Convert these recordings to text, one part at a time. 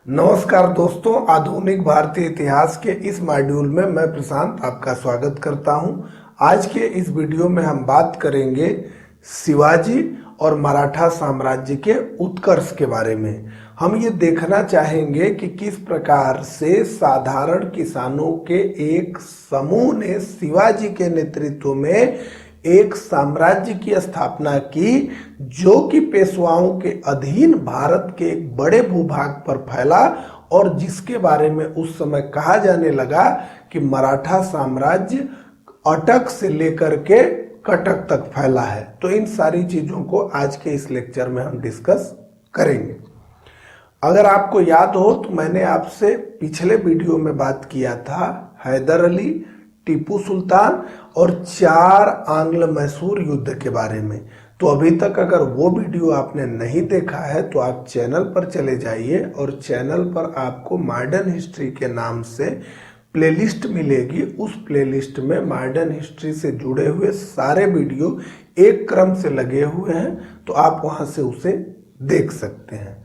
नमस्कार दोस्तों, आधुनिक भारतीय इतिहास के इस मॉड्यूल में मैं प्रशांत आपका स्वागत करता हूं। आज के इस वीडियो में हम बात करेंगे शिवाजी और मराठा साम्राज्य के उत्कर्ष के बारे में। हम ये देखना चाहेंगे कि किस प्रकार से साधारण किसानों के एक समूह ने शिवाजी के नेतृत्व में एक साम्राज्य की स्थापना की, जो कि पेशवाओं के अधीन भारत के एक बड़े भूभाग पर फैला और जिसके बारे में उस समय कहा जाने लगा कि मराठा साम्राज्य अटक से लेकर के कटक तक फैला है। तो इन सारी चीजों को आज के इस लेक्चर में हम डिस्कस करेंगे। अगर आपको याद हो तो मैंने आपसे पिछले वीडियो में बात किया था हैदर अली, टीपू सुल्तान और 4 आंग्ल मैसूर युद्ध के बारे में। तो अभी तक अगर वो वीडियो आपने नहीं देखा है तो आप चैनल पर चले जाइए और चैनल पर आपको मॉडर्न हिस्ट्री के नाम से प्लेलिस्ट मिलेगी। उस प्लेलिस्ट में मॉडर्न हिस्ट्री से जुड़े हुए सारे वीडियो एक क्रम से लगे हुए हैं, तो आप वहां से उसे देख सकते हैं।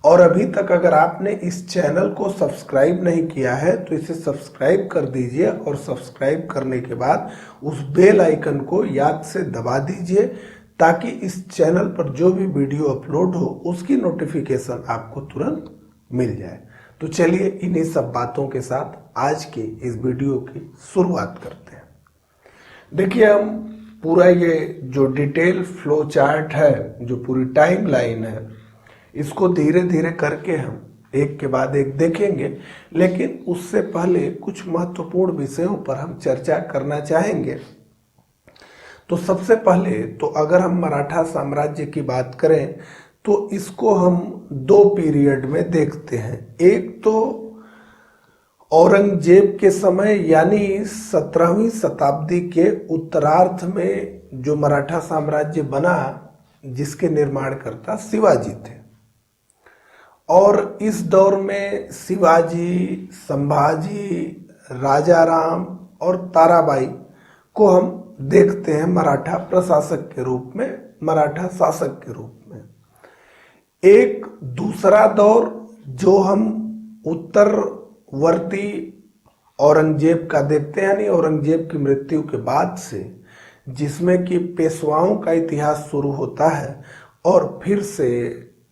और अभी तक अगर आपने इस चैनल को सब्सक्राइब नहीं किया है तो इसे सब्सक्राइब कर दीजिए और सब्सक्राइब करने के बाद उस बेल आइकन को याद से दबा दीजिए, ताकि इस चैनल पर जो भी वीडियो अपलोड हो उसकी नोटिफिकेशन आपको तुरंत मिल जाए। तो चलिए इन्हीं सब बातों के साथ आज के इस वीडियो की शुरुआत करते हैं। देखिए, हम पूरा ये जो डिटेल फ्लो चार्ट है, जो पूरी टाइम लाइन है, इसको धीरे धीरे करके हम एक के बाद एक देखेंगे, लेकिन उससे पहले कुछ महत्वपूर्ण विषयों पर हम चर्चा करना चाहेंगे। तो सबसे पहले तो अगर हम मराठा साम्राज्य की बात करें तो इसको हम 2 पीरियड में देखते हैं। एक तो औरंगजेब के समय यानी 17वीं शताब्दी के उत्तरार्ध में जो मराठा साम्राज्य बना, जिसके निर्माणकर्ता शिवाजी थे। और इस दौर में शिवाजी, संभाजी, राजाराम और ताराबाई को हम देखते हैं मराठा प्रशासक के रूप में, मराठा शासक के रूप में। एक दूसरा दौर जो हम उत्तरवर्ती औरंगजेब का देखते हैं, यानी औरंगजेब की मृत्यु के बाद से, जिसमें कि पेशवाओं का इतिहास शुरू होता है और फिर से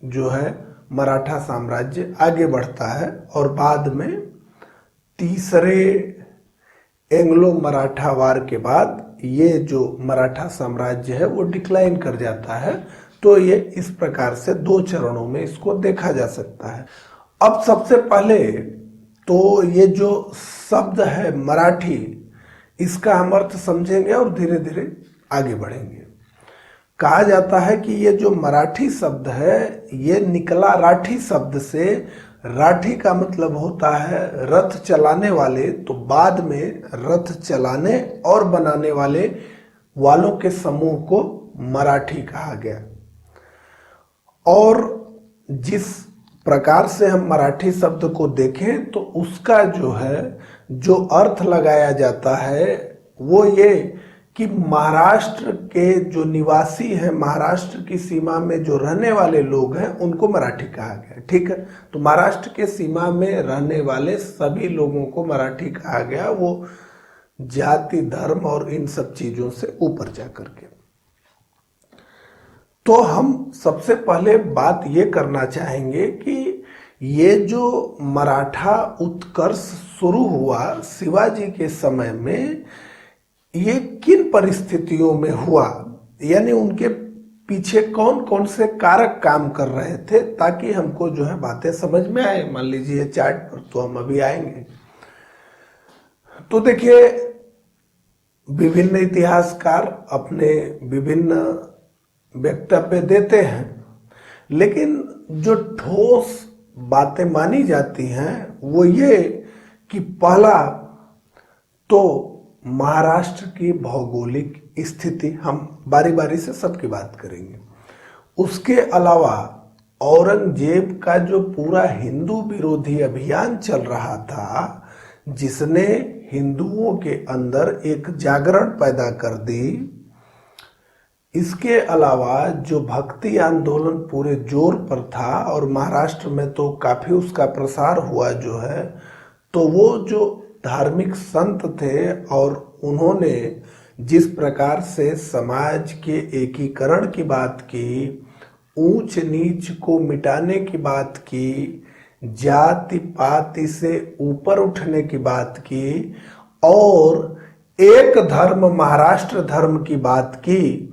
जो है मराठा साम्राज्य आगे बढ़ता है। और बाद में तीसरे एंग्लो मराठा वार के बाद ये जो मराठा साम्राज्य है वो डिक्लाइन कर जाता है। तो ये इस प्रकार से 2 चरणों में इसको देखा जा सकता है। अब सबसे पहले तो ये जो शब्द है मराठी, इसका हम अर्थ समझेंगे और धीरे धीरे आगे बढ़ेंगे। कहा जाता है कि ये जो मराठी शब्द है ये निकला राठी शब्द से। राठी का मतलब होता है रथ चलाने वाले, तो बाद में रथ चलाने और बनाने वालों के समूह को मराठी कहा गया। और जिस प्रकार से हम मराठी शब्द को देखें तो उसका जो अर्थ लगाया जाता है वो ये कि महाराष्ट्र के जो निवासी हैं, महाराष्ट्र की सीमा में जो रहने वाले लोग हैं, उनको मराठी कहा गया। ठीक है, तो महाराष्ट्र के सीमा में रहने वाले सभी लोगों को मराठी कहा गया, वो जाति, धर्म और इन सब चीजों से ऊपर जाकर के। तो हम सबसे पहले बात ये करना चाहेंगे कि ये जो मराठा उत्कर्ष शुरू हुआ शिवाजी के समय में, ये किन परिस्थितियों में हुआ, यानी उनके पीछे कौन कौन से कारक काम कर रहे थे, ताकि हमको जो है बातें समझ में आए। मान लीजिए चार्ट पर तो हम अभी आएंगे। तो देखिए, विभिन्न इतिहासकार अपने विभिन्न वक्तव्य देते हैं, लेकिन जो ठोस बातें मानी जाती हैं वो ये कि पहला तो महाराष्ट्र की भौगोलिक स्थिति, हम बारी बारी से सबकी बात करेंगे। उसके अलावा औरंगजेब का जो पूरा हिंदू विरोधी अभियान चल रहा था, जिसने हिंदुओं के अंदर एक जागरण पैदा कर दी, इसके अलावा जो भक्ति आंदोलन पूरे जोर पर था और महाराष्ट्र में तो काफी उसका प्रसार हुआ जो है, तो वो जो धार्मिक संत थे और उन्होंने जिस प्रकार से समाज के एकीकरण की बात की, ऊंच नीच को मिटाने की बात की, जाति पाति से ऊपर उठने की बात की और एक धर्म महाराष्ट्र धर्म की बात की,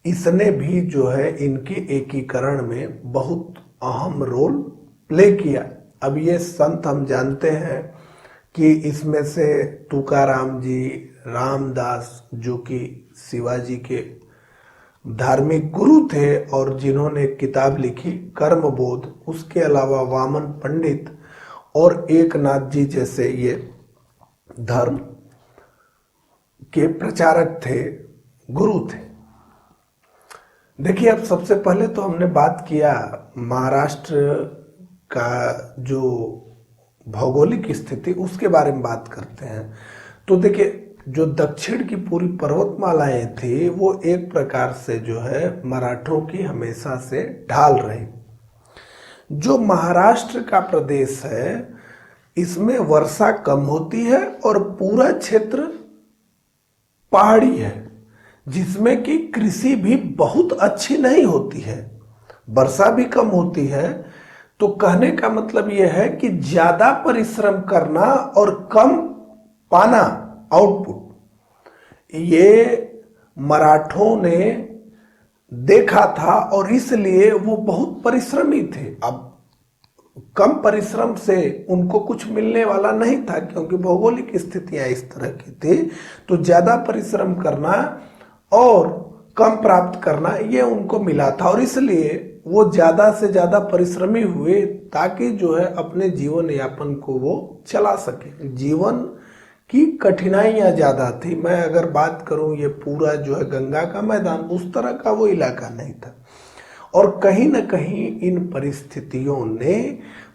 इसने भी जो है इनके एकीकरण में बहुत अहम रोल प्ले किया। अब ये संत हम जानते हैं कि इसमें से तुकाराम जी, रामदास जो कि शिवाजी के धार्मिक गुरु थे और जिन्होंने किताब लिखी कर्मबोध, उसके अलावा वामन पंडित और एकनाथ जी जैसे ये धर्म के प्रचारक थे, गुरु थे। देखिए, अब सबसे पहले तो हमने बात किया महाराष्ट्र का जो भौगोलिक स्थिति, उसके बारे में बात करते हैं। तो देखिए, जो दक्षिण की पूरी पर्वतमालाएं थी वो एक प्रकार से जो है मराठों की हमेशा से ढाल रही। जो महाराष्ट्र का प्रदेश है इसमें वर्षा कम होती है और पूरा क्षेत्र पहाड़ी है, जिसमें कि कृषि भी बहुत अच्छी नहीं होती है, वर्षा भी कम होती है। तो कहने का मतलब यह है कि ज्यादा परिश्रम करना और कम पाना आउटपुट, ये मराठों ने देखा था और इसलिए वो बहुत परिश्रमी थे। अब कम परिश्रम से उनको कुछ मिलने वाला नहीं था क्योंकि भौगोलिक स्थितियां इस तरह की थी, तो ज्यादा परिश्रम करना और कम प्राप्त करना ये उनको मिला था और इसलिए वो ज्यादा से ज्यादा परिश्रमी हुए ताकि जो है अपने जीवन यापन को वो चला सके। जीवन की कठिनाइयां ज्यादा थी। मैं अगर बात करूं, ये पूरा जो है गंगा का मैदान उस तरह का वो इलाका नहीं था और कहीं न कहीं इन परिस्थितियों ने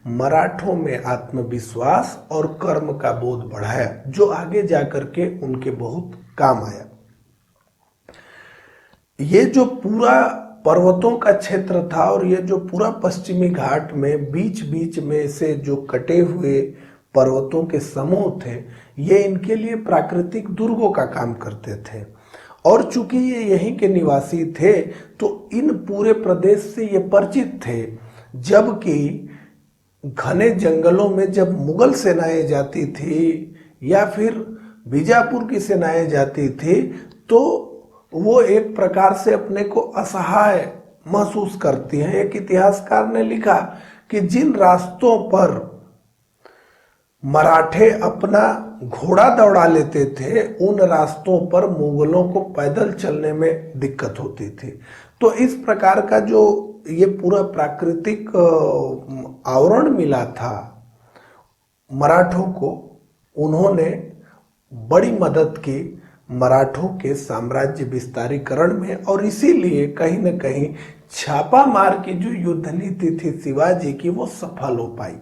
मराठों में आत्मविश्वास और कर्म का बोध बढ़ाया, जो आगे जाकर के उनके बहुत काम आया। ये जो पूरा पर्वतों का क्षेत्र था और ये जो पूरा पश्चिमी घाट में बीच बीच में से जो कटे हुए पर्वतों के समूह थे, ये इनके लिए प्राकृतिक दुर्गों का काम करते थे और चूंकि ये यहीं के निवासी थे तो इन पूरे प्रदेश से ये परिचित थे। जबकि घने जंगलों में जब मुगल सेनाएं जाती थी या फिर बीजापुर की सेनाएं जाती थी तो वो एक प्रकार से अपने को असहाय महसूस करती हैं। एक इतिहासकार ने लिखा कि जिन रास्तों पर मराठे अपना घोड़ा दौड़ा लेते थे उन रास्तों पर मुगलों को पैदल चलने में दिक्कत होती थी। तो इस प्रकार का जो ये पूरा प्राकृतिक आवरण मिला था मराठों को, उन्होंने बड़ी मदद की मराठों के साम्राज्य विस्तारीकरण में और इसीलिए कहीं न कहीं छापा मार की जो युद्ध नीति थी शिवाजी की वो सफल हो पाई,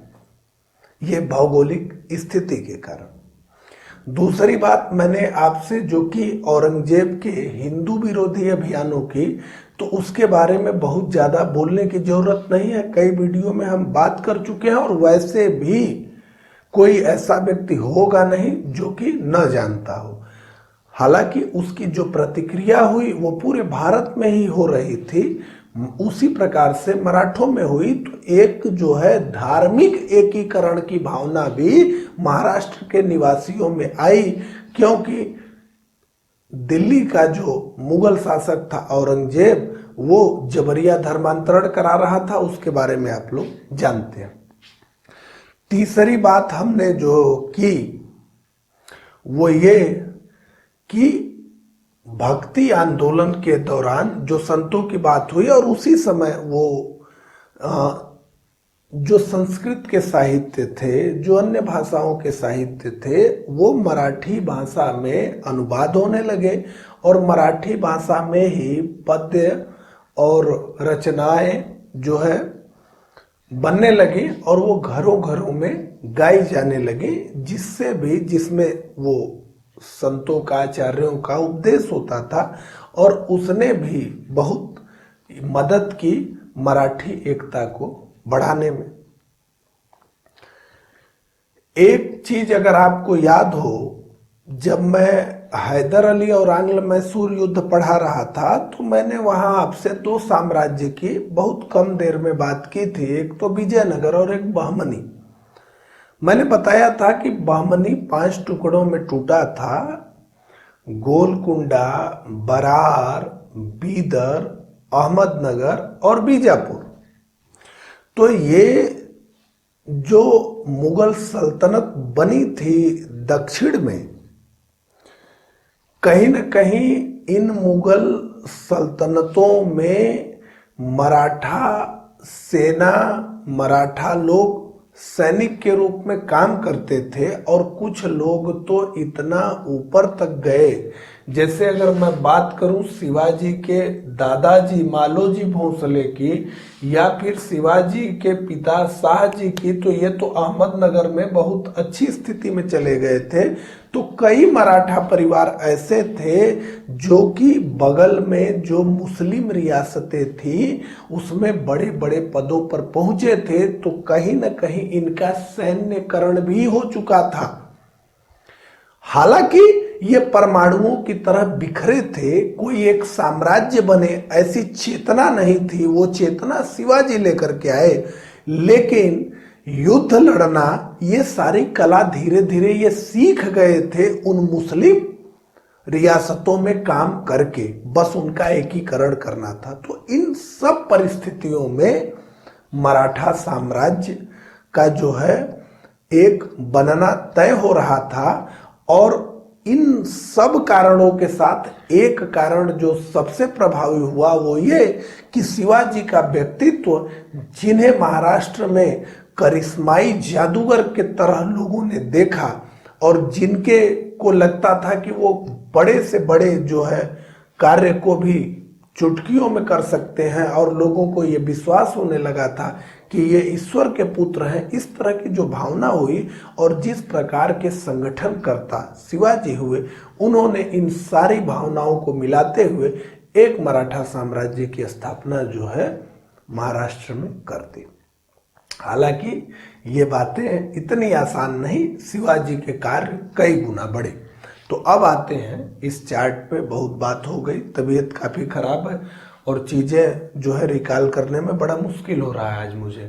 ये भौगोलिक स्थिति के कारण। दूसरी बात मैंने आपसे जो कि औरंगजेब के हिंदू विरोधी अभियानों की, तो उसके बारे में बहुत ज्यादा बोलने की जरूरत नहीं है, कई वीडियो में हम बात कर चुके हैं और वैसे भी कोई ऐसा व्यक्ति होगा नहीं जो कि न जानता हो। हालांकि उसकी जो प्रतिक्रिया हुई वो पूरे भारत में ही हो रही थी, उसी प्रकार से मराठों में हुई। तो एक जो है धार्मिक एकीकरण की भावना भी महाराष्ट्र के निवासियों में आई, क्योंकि दिल्ली का जो मुगल शासक था औरंगजेब, वो जबरिया धर्मांतरण करा रहा था, उसके बारे में आप लोग जानते हैं। तीसरी बात हमने जो की वो ये कि भक्ति आंदोलन के दौरान जो संतों की बात हुई और उसी समय वो जो संस्कृत के साहित्य थे, जो अन्य भाषाओं के साहित्य थे, वो मराठी भाषा में अनुवाद होने लगे और मराठी भाषा में ही पद्य और रचनाएं जो है बनने लगी और वो घरों घरों में गाई जाने लगी, जिससे भी जिसमें वो संतों का, आचार्यों का उपदेश होता था और उसने भी बहुत मदद की मराठी एकता को बढ़ाने में। एक चीज अगर आपको याद हो, जब मैं हैदर अली और आंग्ल मैसूर युद्ध पढ़ा रहा था तो मैंने वहां आपसे दो साम्राज्य की बहुत कम देर में बात की थी, एक तो विजयनगर और एक बहमनी। मैंने बताया था कि बहमनी 5 टुकड़ों में टूटा था, गोलकुंडा, बरार, बीदर, अहमदनगर और बीजापुर। तो ये जो मुगल सल्तनत बनी थी दक्षिण में, कहीं न कहीं इन मुगल सल्तनतों में मराठा सेना, मराठा लोग सैनिक के रूप में काम करते थे और कुछ लोग तो इतना ऊपर तक गए, जैसे अगर मैं बात करूं शिवाजी के दादाजी मालोजी भोसले की या फिर शिवाजी के पिता शाहजी की, तो ये तो अहमदनगर में बहुत अच्छी स्थिति में चले गए थे। तो कई मराठा परिवार ऐसे थे जो कि बगल में जो मुस्लिम रियासतें थी उसमें बड़े बड़े पदों पर पहुंचे थे, तो कहीं न कहीं इनका सैन्यकरण भी हो चुका था। हालांकि ये परमाणुओं की तरह बिखरे थे, कोई एक साम्राज्य बने ऐसी चेतना नहीं थी, वो चेतना शिवाजी लेकर के आए। लेकिन युद्ध लड़ना, ये सारी कला धीरे धीरे ये सीख गए थे उन मुस्लिम रियासतों में काम करके, बस उनका एकीकरण करना था। तो इन सब परिस्थितियों में मराठा साम्राज्य का जो है एक बनना तय हो रहा था। और इन सब कारणों के साथ एक कारण जो सबसे प्रभावी हुआ वो ये कि शिवाजी का व्यक्तित्व, जिन्हें महाराष्ट्र में करिश्माई जादूगर के तरह लोगों ने देखा और जिनके को लगता था कि वो बड़े से बड़े जो है कार्य को भी चुटकियों में कर सकते हैं और लोगों को ये विश्वास होने लगा था कि ये ईश्वर के पुत्र हैं, इस तरह की जो भावना हुई और जिस प्रकार के संगठनकर्ता शिवाजी हुए, उन्होंने इन सारी भावनाओं को मिलाते हुए एक मराठा साम्राज्य की स्थापना जो है महाराष्ट्र में कर दी। हालांकि ये बातें इतनी आसान नहीं, शिवाजी के कार्य कई गुना बढ़े। तो अब आते हैं इस चार्ट पे, बहुत बात हो गई, तबीयत काफी खराब है और चीजें जो है रिकॉल करने में बड़ा मुश्किल हो रहा है आज मुझे।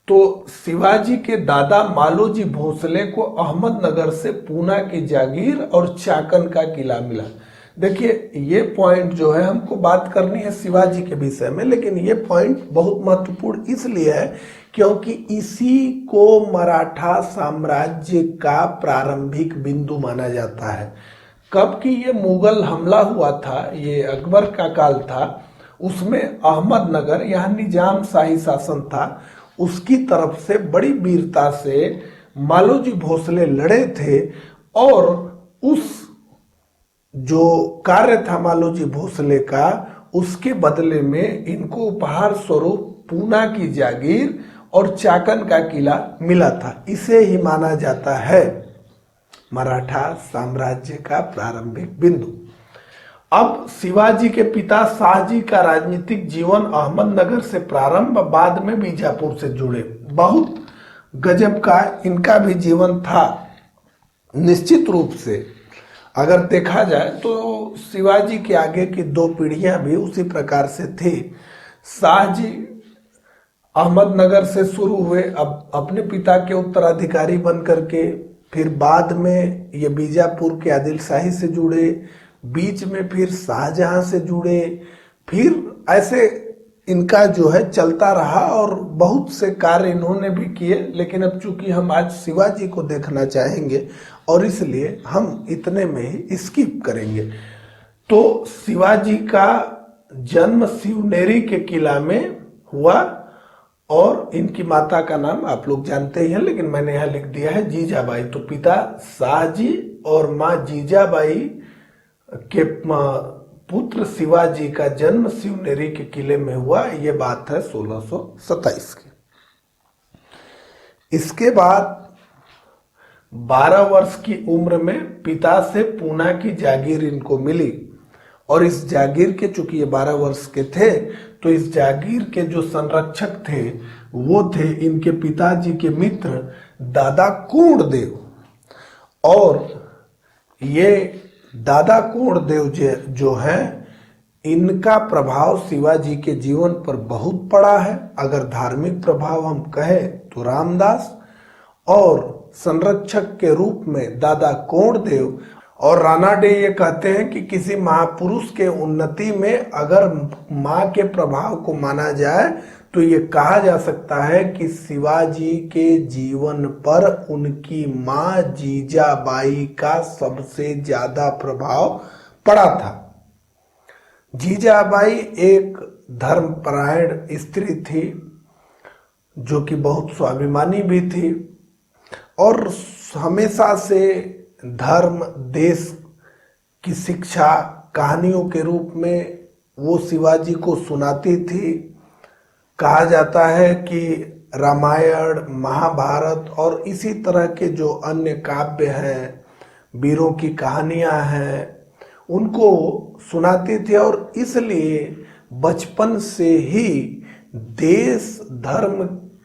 तो शिवाजी के दादा मालोजी भोसले को अहमदनगर से पूना की जागीर और चाकन का किला मिला। देखिए ये पॉइंट जो है हमको बात करनी है शिवाजी के विषय में, लेकिन ये पॉइंट बहुत महत्वपूर्ण इसलिए है क्योंकि इसी को मराठा साम्राज्य का प्रारंभिक बिंदु माना जाता है। कब की ये मुगल हमला हुआ था, ये अकबर का काल था, उसमें अहमदनगर यहाँ निजाम शाही शासन था, उसकी तरफ से बड़ी वीरता से मालोजी भोसले लड़े थे और उस जो कार्य था मालोजी भोसले का, उसके बदले में इनको उपहार स्वरूप पूना की जागीर और चाकन का किला मिला था। इसे ही माना जाता है मराठा साम्राज्य का प्रारंभिक बिंदु। अब शिवाजी के पिता शाहजी का राजनीतिक जीवन अहमदनगर से प्रारंभ, बाद में बीजापुर से जुड़े। बहुत गजब का इनका भी जीवन था। निश्चित रूप से अगर देखा जाए तो शिवाजी के आगे की 2 पीढ़ियां भी उसी प्रकार से थी। शाहजी अहमदनगर से शुरू हुए, अब अपने पिता के उत्तराधिकारी बन करके, फिर बाद में ये बीजापुर के आदिल शाही से जुड़े, बीच में फिर शाहजहां से जुड़े, फिर ऐसे इनका जो है चलता रहा और बहुत से कार्य इन्होंने भी किए। लेकिन अब चूंकि हम आज शिवाजी को देखना चाहेंगे और इसलिए हम इतने में ही स्किप करेंगे। तो शिवाजी का जन्म शिवनेरी के किला में हुआ और इनकी माता का नाम आप लोग जानते ही हैं, लेकिन मैंने यहाँ लिख दिया है जीजाबाई। तो पिता शाहजी और माँ जीजाबाई के पुत्र शिवाजी का जन्म शिवनेरी के किले में हुआ। ये बात है 1627 की। इसके बाद 12 वर्ष की उम्र में पिता से पूना की जागीर इनको मिली और इस जागीर के, चूंकि ये 12 वर्ष के थे, तो इस जागीर के जो संरक्षक थे वो थे इनके पिताजी के मित्र दादा कोंडदेव। और ये दादा कोंडदेव जो है, इनका प्रभाव शिवाजी के जीवन पर बहुत पड़ा है। अगर धार्मिक प्रभाव हम कहें तो रामदास, और संरक्षक के रूप में दादा कोंडदेव। और रानाडे ये कहते हैं कि किसी महापुरुष के उन्नति में अगर माँ के प्रभाव को माना जाए तो ये कहा जा सकता है कि शिवाजी के जीवन पर उनकी माँ जीजाबाई का सबसे ज्यादा प्रभाव पड़ा था। जीजाबाई एक धर्मपरायण स्त्री थी जो कि बहुत स्वाभिमानी भी थी, और हमेशा से धर्म, देश की शिक्षा कहानियों के रूप में वो शिवाजी को सुनाती थी। कहा जाता है कि रामायण, महाभारत और इसी तरह के जो अन्य काव्य हैं, वीरों की कहानियां हैं, उनको सुनाती थी। और इसलिए बचपन से ही देश धर्म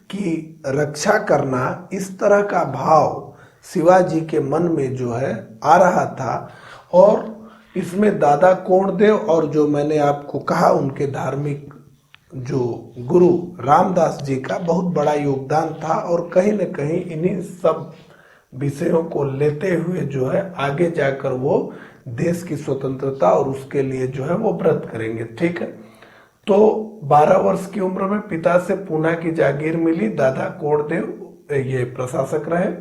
की रक्षा करना, इस तरह का भाव शिवाजी के मन में जो है आ रहा था। और इसमें दादा कोंडदेव और जो मैंने आपको कहा उनके धार्मिक जो गुरु रामदास जी का बहुत बड़ा योगदान था। और कहीं न कहीं इन्हीं सब विषयों को लेते हुए जो है आगे जाकर वो देश की स्वतंत्रता और उसके लिए जो है वो व्रत करेंगे। ठीक है, तो 12 वर्ष की उम्र में पिता से पूना की जागीर मिली। दादा कोंडदेव ये प्रशासक रहे।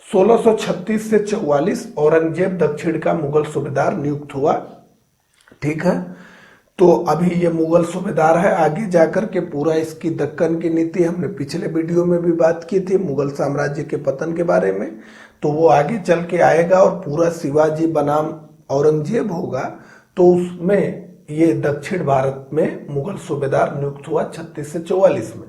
1636 से 44 औरंगजेब दक्षिण का मुगल सूबेदार नियुक्त हुआ। ठीक है, तो अभी ये मुगल सूबेदार है। आगे जाकर के पूरा इसकी दक्कन की नीति हमने पिछले वीडियो में भी बात की थी मुगल साम्राज्य के पतन के बारे में, तो वो आगे चल के आएगा और पूरा शिवाजी बनाम औरंगजेब होगा। तो उसमें ये दक्षिण भारत में मुगल सूबेदार नियुक्त हुआ 36 से 44 में।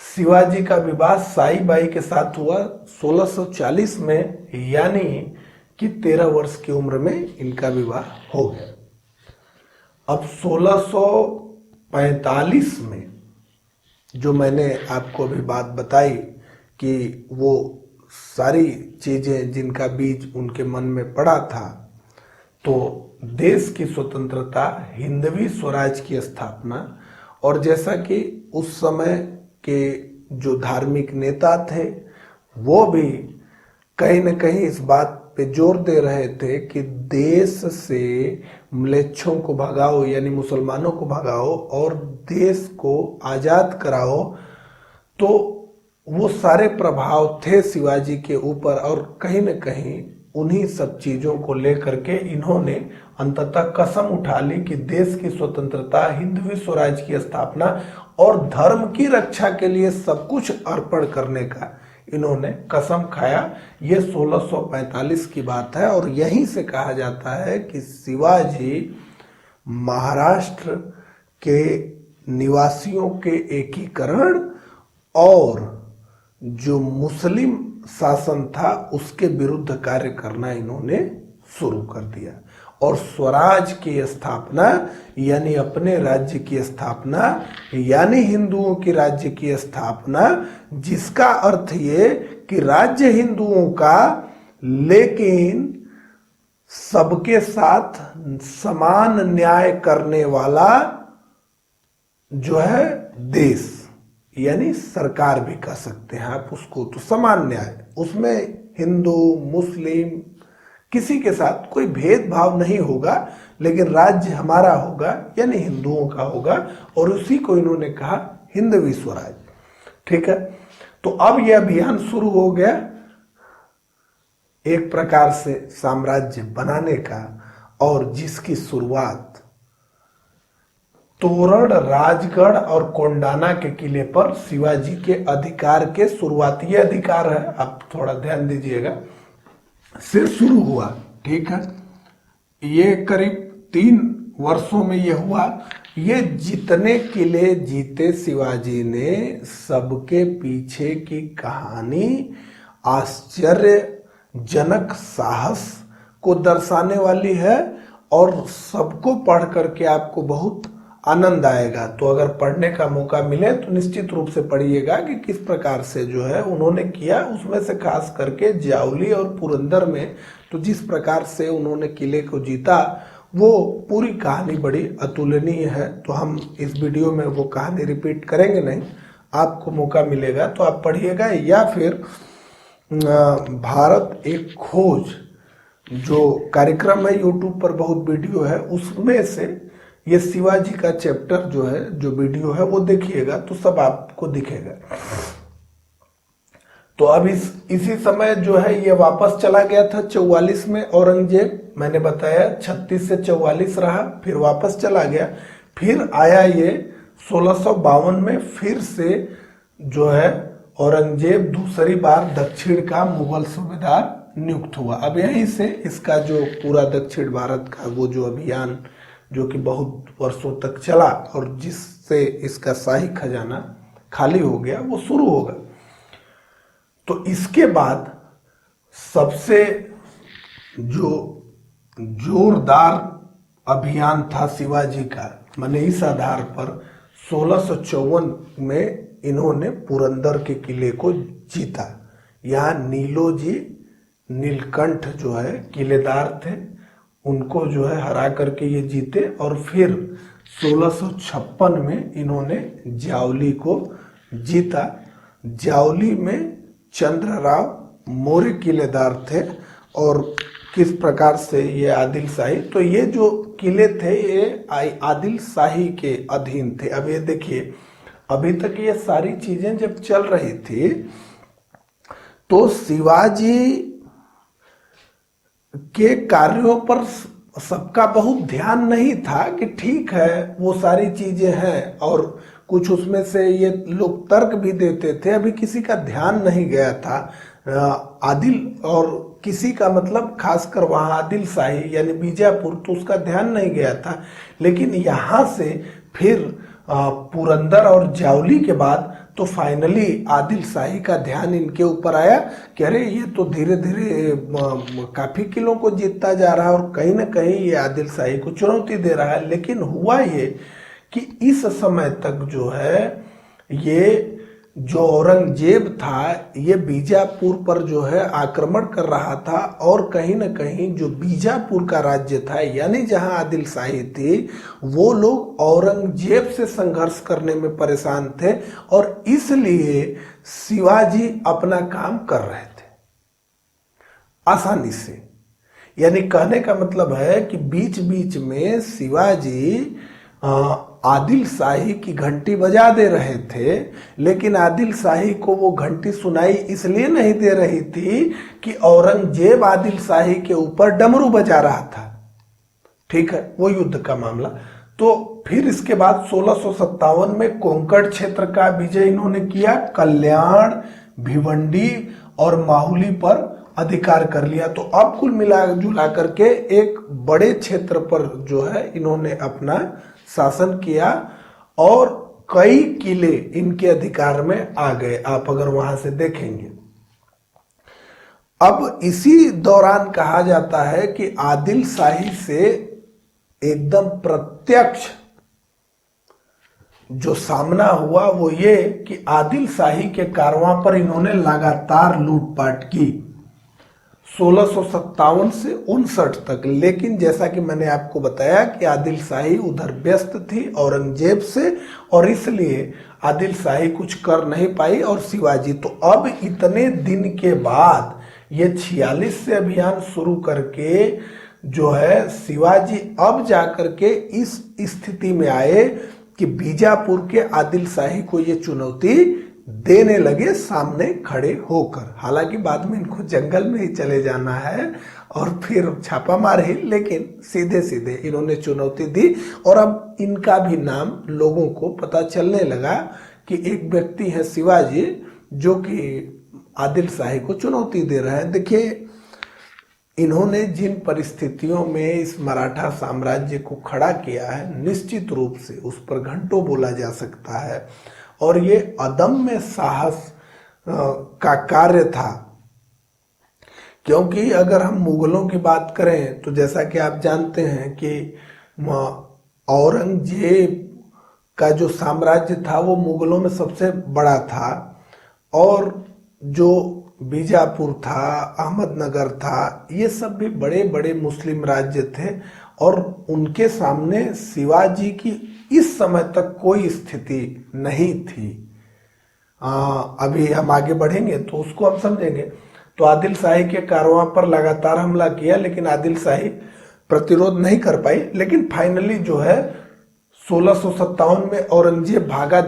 शिवाजी का विवाह साई बाई के साथ हुआ 1640 में, यानी कि 13 वर्ष की उम्र में इनका विवाह हो गया। अब 1645 में जो मैंने आपको अभी बात बताई कि वो सारी चीजें जिनका बीज उनके मन में पड़ा था, तो देश की स्वतंत्रता, हिंदवी स्वराज की स्थापना, और जैसा कि उस समय के जो धार्मिक नेता थे वो भी कहीं न कहीं इस बात पे जोर दे रहे थे कि देश से म्लेच्छों को भगाओ, यानी मुसलमानों को भगाओ और देश को आजाद कराओ। तो वो सारे प्रभाव थे शिवाजी के ऊपर, और कहीं न कहीं उन्हीं सब चीजों को लेकर के इन्होंने अंततः कसम उठा ली कि देश की स्वतंत्रता, हिंदवी स्वराज की स्थापना और धर्म की रक्षा के लिए सब कुछ अर्पण करने का इन्होंने कसम खाया। ये 1645 की बात है, और यहीं से कहा जाता है कि शिवाजी महाराष्ट्र के निवासियों के एकीकरण और जो मुस्लिम शासन था उसके विरुद्ध कार्य करना इन्होंने शुरू कर दिया, और स्वराज की स्थापना यानी अपने राज्य की स्थापना, यानी हिंदुओं की राज्य की स्थापना, जिसका अर्थ ये कि राज्य हिंदुओं का लेकिन सबके साथ समान न्याय करने वाला जो है देश, यानी सरकार भी कह सकते हैं आप उसको, तो समान न्याय, उसमें हिंदू मुस्लिम किसी के साथ कोई भेदभाव नहीं होगा, लेकिन राज्य हमारा होगा यानी हिंदुओं का होगा, और उसी को इन्होंने कहा हिंदवी स्वराज। ठीक है, तो अब यह अभियान शुरू हो गया एक प्रकार से साम्राज्य बनाने का, और जिसकी शुरुआत तोरण, राजगढ़ और कोंडाना के किले पर शिवाजी के अधिकार के शुरुआती अधिकार है, आप थोड़ा ध्यान दीजिएगा, से शुरू हुआ। ठीक है, ये करीब 3 वर्षों में ये हुआ। ये जितने किले जीते शिवाजी ने, सबके पीछे की कहानी आश्चर्यजनक साहस को दर्शाने वाली है, और सबको पढ़ करके आपको बहुत आनंद आएगा। तो अगर पढ़ने का मौका मिले तो निश्चित रूप से पढ़िएगा कि किस प्रकार से जो है उन्होंने किया। उसमें से खास करके जावली और पुरंदर में तो जिस प्रकार से उन्होंने किले को जीता वो पूरी कहानी बड़ी अतुलनीय है। तो हम इस वीडियो में वो कहानी रिपीट करेंगे नहीं, आपको मौका मिलेगा तो आप पढ़िएगा। या फिर भारत एक खोज जो कार्यक्रम है यूट्यूब पर बहुत वीडियो है, उसमें से ये शिवाजी का चैप्टर जो है, जो वीडियो है वो देखिएगा तो सब आपको दिखेगा। तो अब इसी समय जो है ये वापस चला गया था 44 में औरंगजेब, मैंने बताया 36 से 44 रहा, फिर वापस चला गया। फिर आया ये 1652 में फिर से जो है औरंगजेब दूसरी बार दक्षिण का मुगल सूबेदार नियुक्त हुआ। अब यहीं से इसका जो पूरा दक्षिण भारत का वो जो अभियान जो कि बहुत वर्षों तक चला और जिससे इसका शाही खजाना खाली हो गया वो शुरू होगा। तो इसके बाद सबसे जो जोरदार अभियान था शिवाजी का, माने इस आधार पर 1654 में इन्होंने पुरंदर के किले को जीता। यहाँ नीलोजी नीलकंठ जो है किलेदार थे, उनको जो है हरा करके ये जीते। और फिर 1656 में इन्होंने जावली को जीता। जावली में चंद्रराव मौर्य किलेदार थे। और किस प्रकार से ये आदिल शाही, तो ये जो किले थे ये आदिल शाही के अधीन थे। अब ये देखिए, अभी तक ये सारी चीजें जब चल रही थी तो शिवाजी के कार्यों पर सबका बहुत ध्यान नहीं था कि ठीक है वो सारी चीजें हैं, और कुछ उसमें से ये लोग तर्क भी देते थे, अभी किसी का ध्यान नहीं गया था आदिल, और किसी का मतलब खासकर वहां आदिल शाही यानी बीजापुर, तो उसका ध्यान नहीं गया था। लेकिन यहाँ से फिर पुरंदर और जावली के बाद तो फाइनली आदिल शाही का ध्यान इनके ऊपर आया कि अरे ये तो धीरे धीरे काफी किलों को जीतता जा रहा है और कहीं ना कहीं ये आदिल शाही को चुनौती दे रहा है। लेकिन हुआ ये कि इस समय तक जो है ये जो औरंगजेब था ये बीजापुर पर जो है आक्रमण कर रहा था, और कहीं ना कहीं जो बीजापुर का राज्य था यानी जहां आदिल शाही थी वो लोग औरंगजेब से संघर्ष करने में परेशान थे, और इसलिए शिवाजी अपना काम कर रहे थे आसानी से। यानी कहने का मतलब है कि बीच बीच में शिवाजी आदिल शाही की घंटी बजा दे रहे थे, लेकिन आदिल शाही को वो घंटी सुनाई इसलिए नहीं दे रही थी कि औरंगजेब आदिल शाही के ऊपर डमरू बजा रहा था। ठीक है, वो युद्ध का मामला। तो फिर इसके बाद 1657 में कोंकण क्षेत्र का विजय इन्होंने किया, कल्याण, भिवंडी और माहुली पर अधिकार कर लिया। तो अब कुल मिला जुला करके एक बड़े क्षेत्र पर जो है इन्होंने अपना शासन किया, और कई किले इनके अधिकार में आ गए, आप अगर वहां से देखेंगे। अब इसी दौरान कहा जाता है कि आदिल शाही से एकदम प्रत्यक्ष जो सामना हुआ वो ये कि आदिल शाही के कारवां पर इन्होंने लगातार लूटपाट की 1657 से 59 तक। लेकिन जैसा कि मैंने आपको बताया कि आदिल शाही उधर व्यस्त थी औरंगजेब से, और इसलिए आदिल शाही कुछ कर नहीं पाई और शिवाजी। तो अब इतने दिन के बाद ये 46 से अभियान शुरू करके जो है शिवाजी अब जाकर के इस स्थिति में आए कि बीजापुर के आदिल शाही को ये चुनौती देने लगे सामने खड़े होकर। हालांकि बाद में इनको जंगल में ही चले जाना है और फिर छापा मार ही, लेकिन सीधे सीधे इन्होंने चुनौती दी। और अब इनका भी नाम लोगों को पता चलने लगा कि एक व्यक्ति है शिवाजी जो कि आदिल शाही को चुनौती दे रहा है। देखिए, इन्होंने जिन परिस्थितियों में इस मराठा साम्राज्य को खड़ा किया है, निश्चित रूप से उस पर घंटों बोला जा सकता है। और ये अदम्य साहस का कार्य था क्योंकि अगर हम मुगलों की बात करें तो जैसा कि आप जानते हैं कि औरंगजेब का जो साम्राज्य था वो मुगलों में सबसे बड़ा था, और जो बीजापुर था, अहमदनगर था, ये सब भी बड़े बड़े मुस्लिम राज्य थे, और उनके सामने शिवाजी की इस समय तक कोई स्थिति नहीं थी। अभी हम आगे बढ़ेंगे तो उसको हम समझेंगे। तो आदिल शाही के कारवां पर लगातार हमला किया, लेकिन आदिल शाही प्रतिरोध नहीं कर पाई। लेकिन फाइनली जो है 1657 में औरंगजेब भागा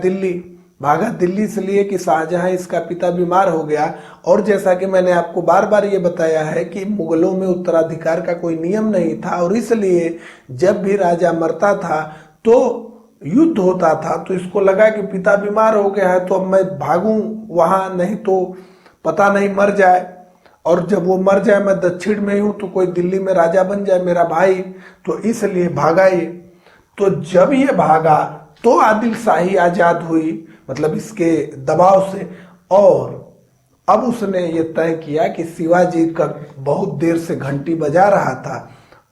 दिल्ली इसलिए कि शाहजहां इसका पिता बीमार हो गया। और जैसा कि मैंने आपको बार बार ये बताया है कि मुगलों में उत्तराधिकार का कोई नियम नहीं था, और इसलिए जब भी राजा मरता था तो युद्ध होता था। तो इसको लगा कि पिता बीमार हो गया है तो अब मैं भागूं वहां, नहीं तो पता नहीं मर जाए, और जब वो मर जाए मैं दक्षिण में हूं तो कोई दिल्ली में राजा बन जाए मेरा भाई, तो इसलिए भागा ये। तो जब ये भागा तो आदिल शाही आजाद हुई, मतलब इसके दबाव से। और अब उसने ये तय किया कि शिवाजी का बहुत देर से घंटी बजा रहा था,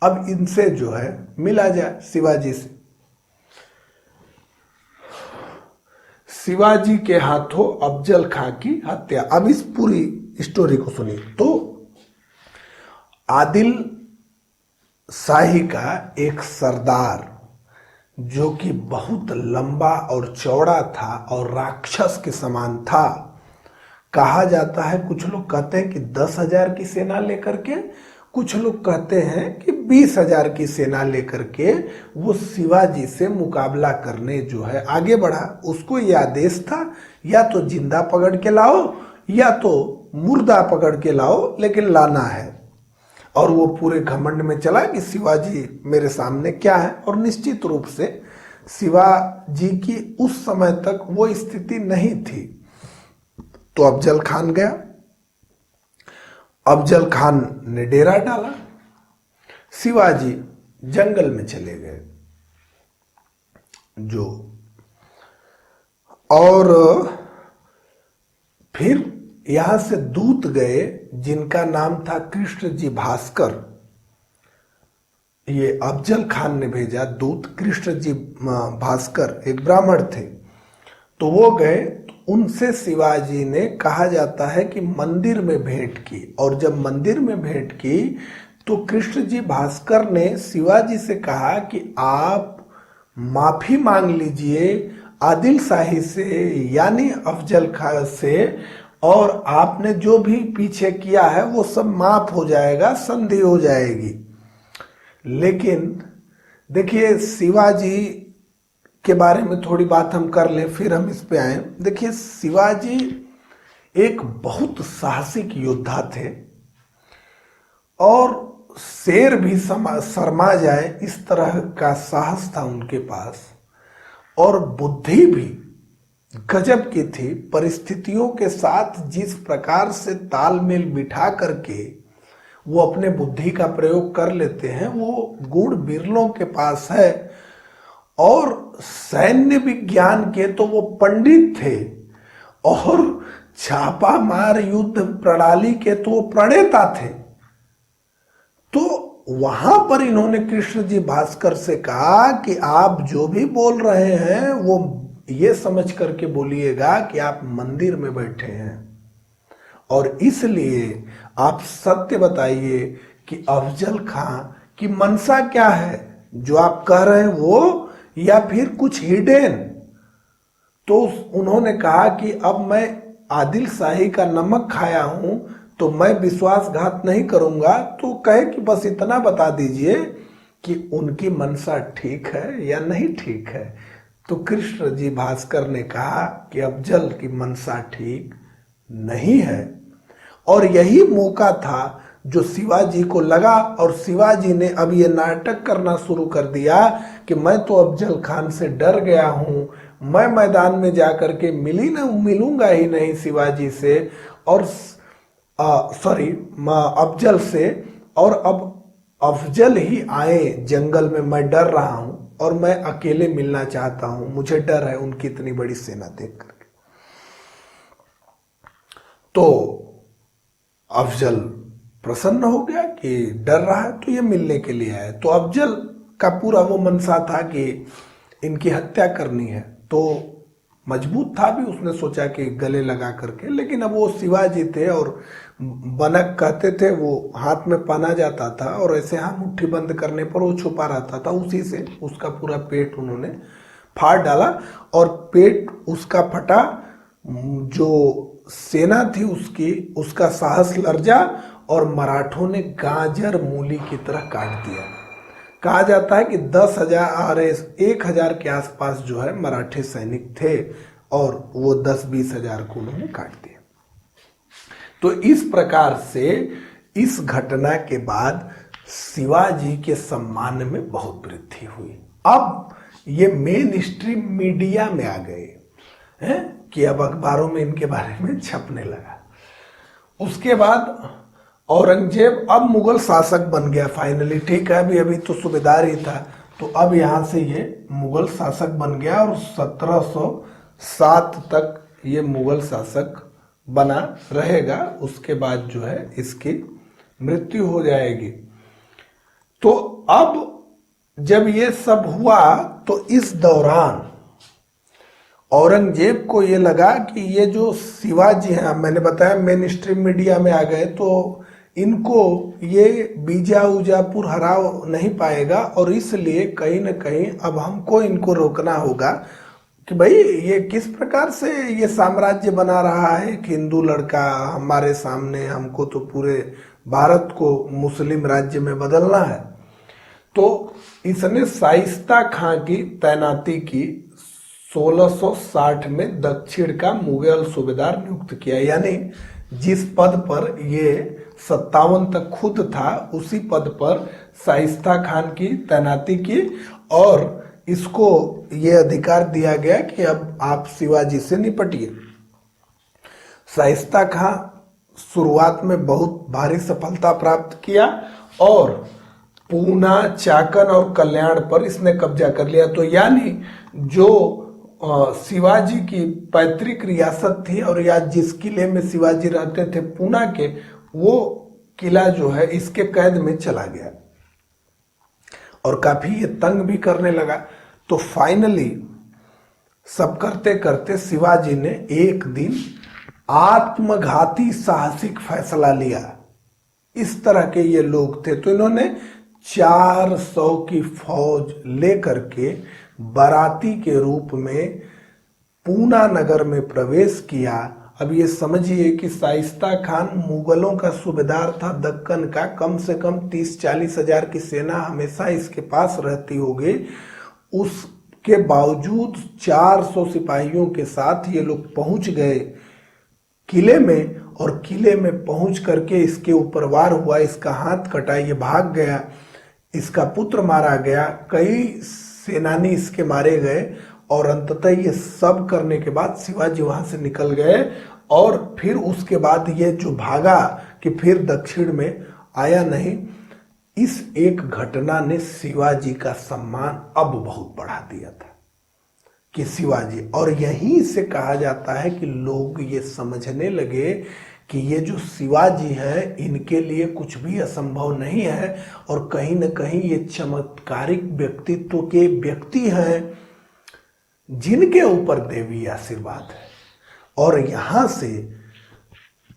अब इनसे जो है मिला जाए शिवाजी से। शिवाजी के हाथों अफजल खां की हत्या। अब इस पूरी स्टोरी को सुनिए। तो आदिल शाही का एक सरदार जो कि बहुत लंबा और चौड़ा था और राक्षस के समान था, कहा जाता है, कुछ लोग कहते हैं कि 10,000 की सेना लेकर के, कुछ लोग कहते हैं कि 20,000 की सेना लेकर के वो शिवाजी से मुकाबला करने जो है आगे बढ़ा। उसको यह आदेश था या तो जिंदा पकड़ के लाओ या तो मुर्दा पकड़ के लाओ, लेकिन लाना है। और वो पूरे घमंड में चला कि शिवाजी मेरे सामने क्या है। और निश्चित रूप से शिवाजी की उस समय तक वो स्थिति नहीं थी। तो अफजल खान गया, अफजल खान ने डेरा डाला, शिवाजी जंगल में चले गए जो, और फिर यहां से दूत गए जिनका नाम था कृष्णजी भास्कर। ये अफजल खान ने भेजा दूत, कृष्णजी भास्कर एक ब्राह्मण थे। तो वो गए, तो उनसे शिवाजी ने, कहा जाता है कि मंदिर में भेंट की। और जब मंदिर में भेंट की तो कृष्णजी भास्कर ने शिवाजी से कहा कि आप माफी मांग लीजिए आदिल शाही से, यानी अफजल खान से, और आपने जो भी पीछे किया है वो सब माफ हो जाएगा, संधि हो जाएगी। लेकिन देखिए शिवाजी के बारे में थोड़ी बात हम कर लें, फिर हम इस पे आए। देखिए शिवाजी एक बहुत साहसिक योद्धा थे, और शेर भी शर्मा जाए इस तरह का साहस था उनके पास, और बुद्धि भी गजब की थी। परिस्थितियों के साथ जिस प्रकार से तालमेल बिठा करके वो अपने बुद्धि का प्रयोग कर लेते हैं, वो गुण बिरलों के पास है। और सैन्य विज्ञान के तो वो पंडित थे, और छापा मार युद्ध प्रणाली के तो वो प्रणेता थे। तो वहां पर इन्होंने कृष्णजी भास्कर से कहा कि आप जो भी बोल रहे हैं वो ये समझ करके बोलिएगा कि आप मंदिर में बैठे हैं, और इसलिए आप सत्य बताइए कि अफजल खां की मनसा क्या है, जो आप कह रहे हैं वो, या फिर कुछ हिडन। तो उन्होंने कहा कि अब मैं आदिल शाही का नमक खाया हूं तो मैं विश्वासघात नहीं करूंगा। तो कहे कि बस इतना बता दीजिए कि उनकी मनसा ठीक है या नहीं ठीक है। तो कृष्णजी भास्कर ने कहा कि अफजल की मनसा ठीक नहीं है। और यही मौका था जो शिवाजी को लगा, और शिवाजी ने अब ये नाटक करना शुरू कर दिया कि मैं तो अफजल खान से डर गया हूं, मैं मैदान में जाकर के मिलूंगा ही नहीं शिवाजी से, और सॉरी अफजल से, और अब अफजल ही आए जंगल में, मैं डर रहा हूं और मैं अकेले मिलना चाहता हूं, मुझे डर है उनकी इतनी बड़ी सेना देख करके। तो अफजल प्रसन्न हो गया कि डर रहा है तो ये मिलने के लिए आया। तो अफजल का पूरा वो मनसा था कि इनकी हत्या करनी है, तो मजबूत था भी, उसने सोचा कि गले लगा करके, लेकिन अब वो शिवाजी थे और बनक कहते थे, वो हाथ में पहना जाता था और ऐसे हाथ मुट्ठी बंद करने पर वो छुपा रहता था, उसी से उसका पूरा पेट उन्होंने फाड़ डाला और पेट उसका फटा। जो सेना थी उसकी, उसका साहस लर्जा और मराठों ने गाजर मूली की तरह काट दिया। कहा जाता है कि 10,000 1,000 के आसपास जो है मराठे सैनिक थे और वो 10-20 हजार को उन्होंने काट दिया। तो इस प्रकार से इस घटना के बाद शिवाजी के सम्मान में बहुत वृद्धि हुई। अब ये मेन स्ट्रीम मीडिया में आ गए हैं कि अब अखबारों में इनके बारे में छपने लगा। उसके बाद औरंगजेब अब मुगल शासक बन गया फाइनली, ठीक है, अभी तो सूबेदार ही था, तो अब यहां से ये मुगल शासक बन गया और 1707 तक ये मुगल शासक बना रहेगा। उसके बाद जो है इसकी मृत्यु हो जाएगी। तो अब जब ये सब हुआ तो इस दौरान औरंगजेब को ये लगा कि ये जो शिवाजी हैं, मैंने बताया मेन स्ट्रीम मीडिया में आ गए, तो इनको ये बीजापुर हरा नहीं पाएगा और इसलिए कहीं ना कहीं अब हमको इनको रोकना होगा कि भाई ये किस प्रकार से ये साम्राज्य बना रहा है। एक हिंदू लड़का हमारे सामने, हमको तो पूरे भारत को मुस्लिम राज्य में बदलना है। तो इसने शाइस्ता खां की तैनाती की 1660 में दक्षिण का मुगल सूबेदार नियुक्त किया, यानी जिस पद पर ये 57 तक खुद था उसी पद पर शाइस्ता खान की तैनाती की और इसको ये अधिकार दिया गया कि अब आप शिवाजी से निपटिए। शाइस्ता खां शुरुआत में बहुत भारी सफलता प्राप्त किया और पूना, चाकन और कल्याण पर इसने कब्जा कर लिया। तो यानी जो शिवाजी की पैतृक रियासत थी और या जिस किले में शिवाजी रहते थे पूना के, वो किला जो है इसके कैद में चला गया और काफी ये तंग भी करने लगा। तो फाइनली सब करते करते शिवाजी ने एक दिन आत्मघाती साहसिक फैसला लिया। इस तरह के ये लोग थे, तो इन्होंने 400 की फौज लेकर के बाराती के रूप में पूना नगर में प्रवेश किया। अब ये समझिए कि शाइस्ता खान मुगलों का सूबेदार था दक्कन का, कम से कम 30-40 हजार की सेना हमेशा इसके पास रहती होगी। उसके बावजूद 400 सिपाहियों के साथ ये लोग पहुंच गए किले में और किले में पहुंच करके इसके ऊपर वार हुआ, इसका हाथ कटा, ये भाग गया, इसका पुत्र मारा गया, कई सेनानी इसके मारे गए और अंततः ये सब करने के बाद शिवाजी वहां से निकल गए। और फिर उसके बाद ये जो भागा कि फिर दक्षिण में आया नहीं, इस एक घटना ने शिवाजी का सम्मान अब बहुत बढ़ा दिया था कि शिवाजी, और यहीं से कहा जाता है कि लोग ये समझने लगे कि ये जो शिवाजी है इनके लिए कुछ भी असंभव नहीं है और कहीं न कहीं ये चमत्कारिक व्यक्तित्व के व्यक्ति हैं जिनके ऊपर देवी आशीर्वाद है। और यहां से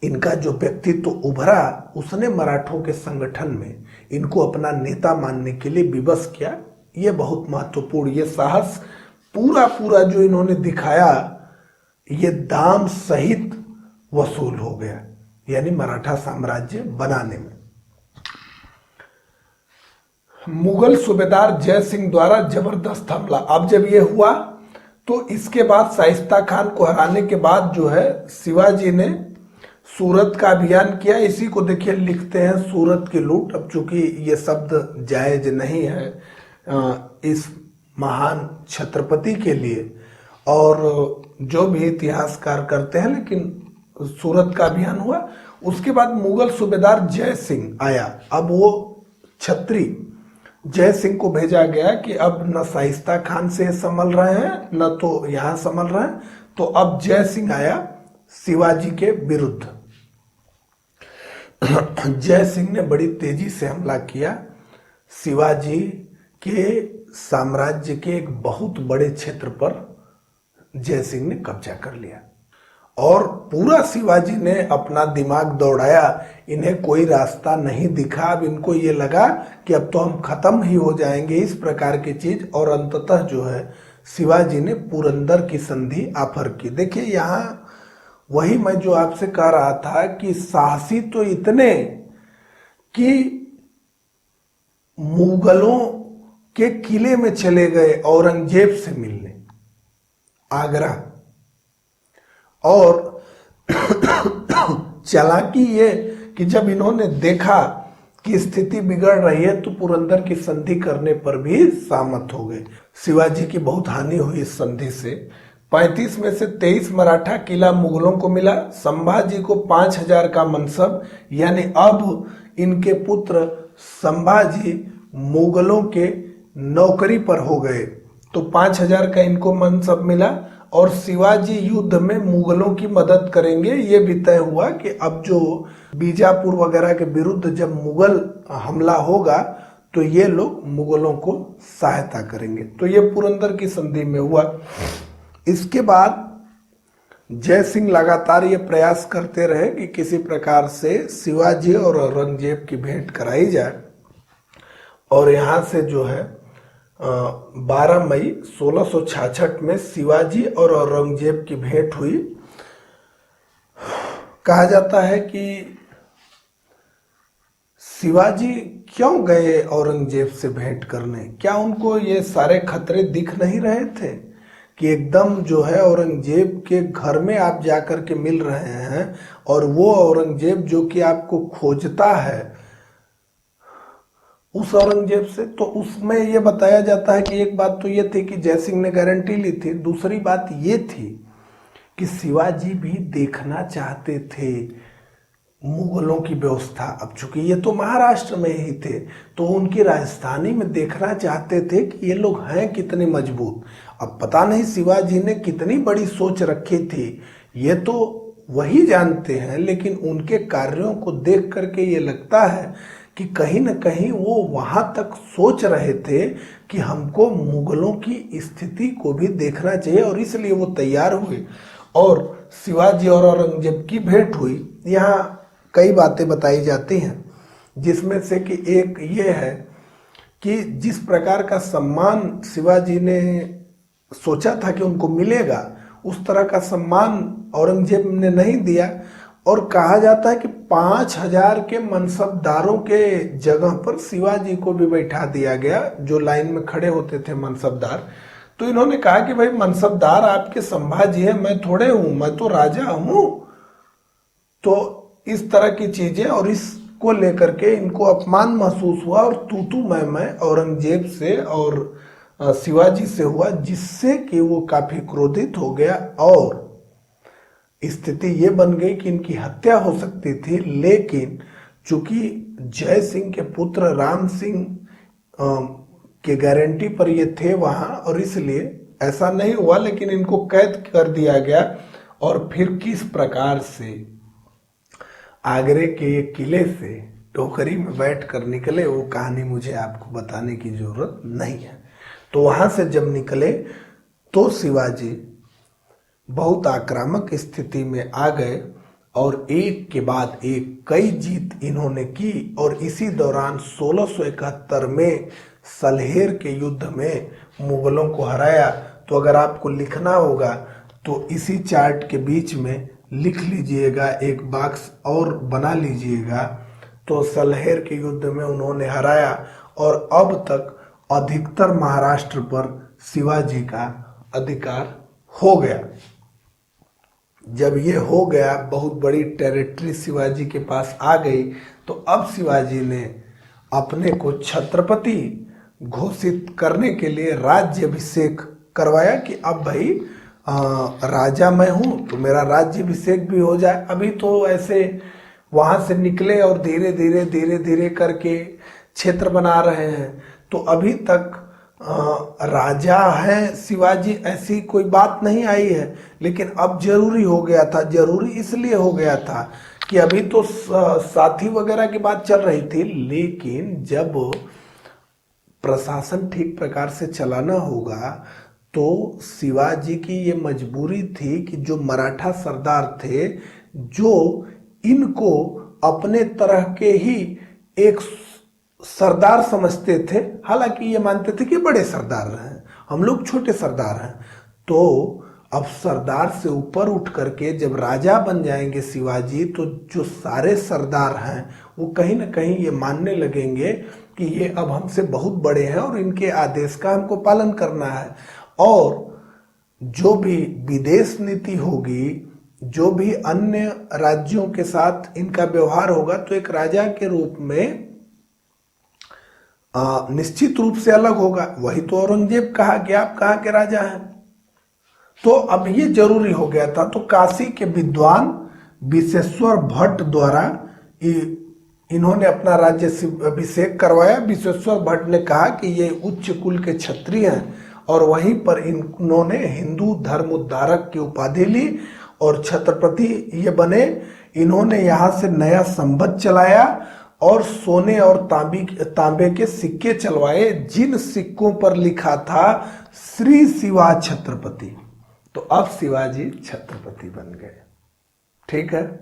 इनका जो व्यक्तित्व उभरा, उसने मराठों के संगठन में इनको अपना नेता मानने के लिए विवश किया। ये बहुत महत्वपूर्ण, ये साहस पूरा जो इन्होंने दिखाया, ये दाम सहित वसूल हो गया, यानी मराठा साम्राज्य बनाने में। मुगल सूबेदार जय सिंह द्वारा जबरदस्त हमला। अब जब ये हुआ तो इसके बाद शाइस्ता खान को हराने के बाद जो है शिवाजी ने सूरत का अभियान किया। इसी को देखिए लिखते हैं सूरत की लूट। अब चूंकि ये शब्द जायज नहीं है इस महान छत्रपति के लिए और जो भी इतिहासकार करते हैं, लेकिन सूरत का अभियान हुआ। उसके बाद मुगल सूबेदार जय सिंह आया। अब वो छत्री जय सिंह को भेजा गया कि अब न शाइस्ता खान से संभल रहे हैं न तो यहां संभल रहे हैं, तो अब जय सिंह आया शिवाजी के विरुद्ध। जय सिंह ने बड़ी तेजी से हमला किया। शिवाजी के साम्राज्य के एक बहुत बड़े क्षेत्र पर जय सिंह ने कब्जा कर लिया और पूरा शिवाजी ने अपना दिमाग दौड़ाया। इन्हें कोई रास्ता नहीं दिखा। अब इनको ये लगा कि अब तो हम खत्म ही हो जाएंगे, इस प्रकार की चीज। और अंततः जो है शिवाजी ने पुरंदर की संधि ऑफर की। देखिए यहाँ वही मैं जो आपसे कह रहा था कि साहसी तो इतने कि मुगलों के किले में चले गए औरंगजेब से मिलने, आगरा। और चालाकी ये कि जब इन्होंने देखा कि स्थिति बिगड़ रही है तो पुरंदर की संधि करने पर भी सहमत हो गए। शिवाजी की बहुत हानि हुई इस संधि से। 35 में से 23 मराठा किला मुगलों को मिला। संभाजी को 5000 का मनसब, यानी अब इनके पुत्र संभाजी मुगलों के नौकरी पर हो गए, तो 5000 का इनको मनसब मिला। और शिवाजी युद्ध में मुगलों की मदद करेंगे, ये भी तय हुआ कि अब जो बीजापुर वगैरह के विरुद्ध जब मुगल हमला होगा तो ये लोग मुगलों को सहायता करेंगे। तो ये पुरंदर की संधि में हुआ। इसके बाद जय सिंह लगातार ये प्रयास करते रहे कि किसी प्रकार से शिवाजी और औरंगजेब की भेंट कराई जाए। और यहाँ से जो है 12 मई 1666 में शिवाजी और औरंगजेब की भेंट हुई। कहा जाता है कि शिवाजी क्यों गए औरंगजेब से भेंट करने? क्या उनको ये सारे खतरे दिख नहीं रहे थे कि एकदम जो है औरंगजेब के घर में आप जाकर के मिल रहे हैं और वो औरंगजेब जो कि आपको खोजता है उस औरंगजेब से? तो उसमें ये बताया जाता है कि एक बात तो ये थी कि जय सिंह ने गारंटी ली थी, दूसरी बात ये थी कि शिवाजी भी देखना चाहते थे मुगलों की व्यवस्था। अब चूंकि ये तो महाराष्ट्र में ही थे तो उनकी राजधानी में देखना चाहते थे कि ये लोग हैं कितने मजबूत। अब पता नहीं शिवाजी ने कितनी बड़ी सोच रखी थी, ये तो वही जानते हैं, लेकिन उनके कार्यों को देख करके ये लगता है कि कहीं न कहीं वो वहां तक सोच रहे थे कि हमको मुगलों की स्थिति को भी देखना चाहिए और इसलिए वो तैयार हुए और शिवाजी और औरंगजेब की भेंट हुई। यहाँ कई बातें बताई जाती हैं जिसमें से कि एक ये है कि जिस प्रकार का सम्मान शिवाजी ने सोचा था कि उनको मिलेगा उस तरह का सम्मान औरंगजेब ने नहीं दिया। और कहा जाता है कि 5000 के मनसबदारों के जगह पर शिवाजी को भी बैठा दिया गया, जो लाइन में खड़े होते थे मनसबदार। तो इन्होंने कहा कि भाई मनसबदार आपके संभाजी है, मैं थोड़े हूं, मैं तो राजा हूं। तो इस तरह की चीजें और इसको लेकर के इनको अपमान महसूस हुआ और तू मैं औरंगजेब से और शिवाजी से हुआ, जिससे कि वो काफी क्रोधित हो गया और स्थिति ये बन गई कि इनकी हत्या हो सकती थी। लेकिन चूंकि जय सिंह के पुत्र राम सिंह के गारंटी पर ये थे वहां और इसलिए ऐसा नहीं हुआ, लेकिन इनको कैद कर दिया गया। और फिर किस प्रकार से आगरे के किले से टोकरी में बैठकर निकले वो कहानी मुझे आपको बताने की जरूरत नहीं है। तो वहां से जब निकले तो शिवाजी बहुत आक्रामक स्थिति में आ गए और एक के बाद एक कई जीत इन्होंने की। और इसी दौरान 1671 में सलहेर के युद्ध में मुगलों को हराया। तो अगर आपको लिखना होगा तो इसी चार्ट के बीच में लिख लीजिएगा, एक बॉक्स और बना लीजिएगा। तो सलहेर के युद्ध में उन्होंने हराया और अब तक अधिकतर महाराष्ट्र पर शिवाजी का अधिकार हो गया। जब ये हो गया, बहुत बड़ी टेरिटरी शिवाजी के पास आ गई, तो अब शिवाजी ने अपने को छत्रपति घोषित करने के लिए राज्याभिषेक करवाया कि अब भाई राजा मैं हूं तो मेरा राज्याभिषेक भी हो जाए। अभी तो ऐसे वहां से निकले और धीरे धीरे करके क्षेत्र बना रहे हैं, तो अभी तक राजा है शिवाजी ऐसी कोई बात नहीं आई है। लेकिन अब जरूरी हो गया था। जरूरी इसलिए हो गया था कि अभी तो साथी वगैरह की बात चल रही थी, लेकिन जब प्रशासन ठीक प्रकार से चलाना होगा तो शिवाजी की ये मजबूरी थी कि जो मराठा सरदार थे, जो इनको अपने तरह के ही एक सरदार समझते थे, हालांकि ये मानते थे कि बड़े सरदार हैं, हम लोग छोटे सरदार हैं, तो अब सरदार से ऊपर उठ करके जब राजा बन जाएंगे शिवाजी, तो जो सारे सरदार हैं वो कहीं ना कहीं ये मानने लगेंगे कि ये अब हमसे बहुत बड़े हैं और इनके आदेश का हमको पालन करना है। और जो भी विदेश नीति होगी, जो भी अन्य राज्यों के साथ इनका व्यवहार होगा, तो एक राजा के रूप में निश्चित रूप से अलग होगा। वही तो औरंगजेब कहा कि आप कहाँ के राजा हैं। तो अब ये जरूरी हो गया था। तो काशी के विद्वान विश्वेश्वर भट्ट द्वारा इन्होंने अपना राज्य अभिषेक करवाया। विश्वेश्वर भट्ट ने कहा कि ये उच्च कुल के क्षत्रिय हैं, और वहीं पर इन्होंने हिंदू धर्म उद्धारक की उपाधि ली और छत्रपति ये बने। इन्होंने यहाँ से नया संवत चलाया और सोने और तांबे के सिक्के चलवाए, जिन सिक्कों पर लिखा था श्री शिवा छत्रपति। तो अब शिवाजी छत्रपति बन गए। ठीक है,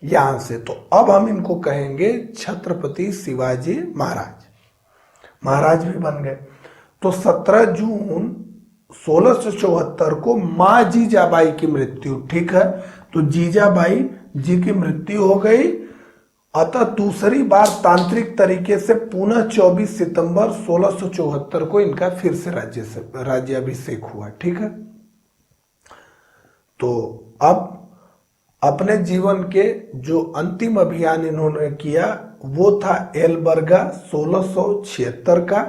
यहां से तो अब हम इनको कहेंगे छत्रपति शिवाजी महाराज। महाराज भी बन गए। तो 17 जून 1674 को माँ जीजाबाई की मृत्यु। ठीक है, तो जीजाबाई जी की मृत्यु हो गई। अतः दूसरी बार तांत्रिक तरीके से पुनः 24 सितंबर 1674 को इनका फिर से राज्याभिषेक हुआ। ठीक है, तो अब अपने जीवन के जो अंतिम अभियान इन्होंने किया वो था एलबर्गा 1676 का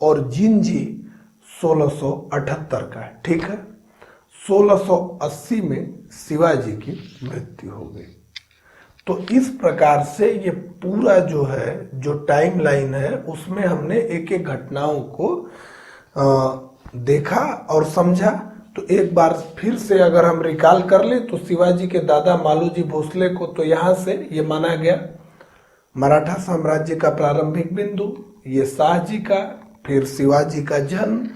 और जिंजी 1678 का। ठीक है, 1680 में शिवाजी की मृत्यु हो गई। तो इस प्रकार से ये पूरा जो है, जो टाइम लाइन है, उसमें हमने एक एक घटनाओं को देखा और समझा। तो एक बार फिर से अगर हम रिकॉल कर ले तो शिवाजी के दादा मालोजी भोसले को तो यहाँ से ये माना गया मराठा साम्राज्य का प्रारंभिक बिंदु, ये शाह जी का, फिर शिवाजी का जन्म,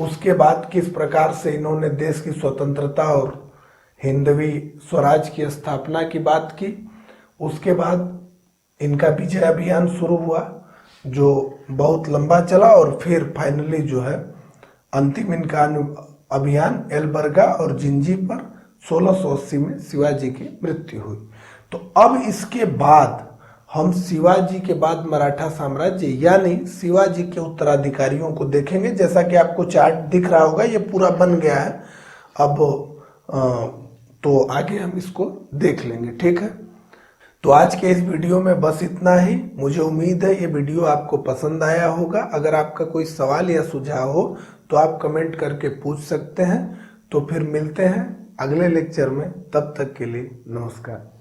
उसके बाद किस प्रकार से इन्होंने देश की स्वतंत्रता और हिंदवी स्वराज की स्थापना की बात की। उसके बाद इनका विजय अभियान शुरू हुआ जो बहुत लंबा चला और फिर फाइनली जो है अंतिम इनका अभियान एलबर्गा और जिंजी पर 1680 में शिवाजी की मृत्यु हुई। तो अब इसके बाद हम शिवाजी के बाद मराठा साम्राज्य यानी शिवाजी के उत्तराधिकारियों को देखेंगे। जैसा कि आपको चार्ट दिख रहा होगा, ये पूरा बन गया है। अब तो आगे हम इसको देख लेंगे। ठीक है, तो आज के इस वीडियो में बस इतना ही। मुझे उम्मीद है ये वीडियो आपको पसंद आया होगा। अगर आपका कोई सवाल या सुझाव हो तो आप कमेंट करके पूछ सकते हैं। तो फिर मिलते हैं अगले लेक्चर में, तब तक के लिए नमस्कार।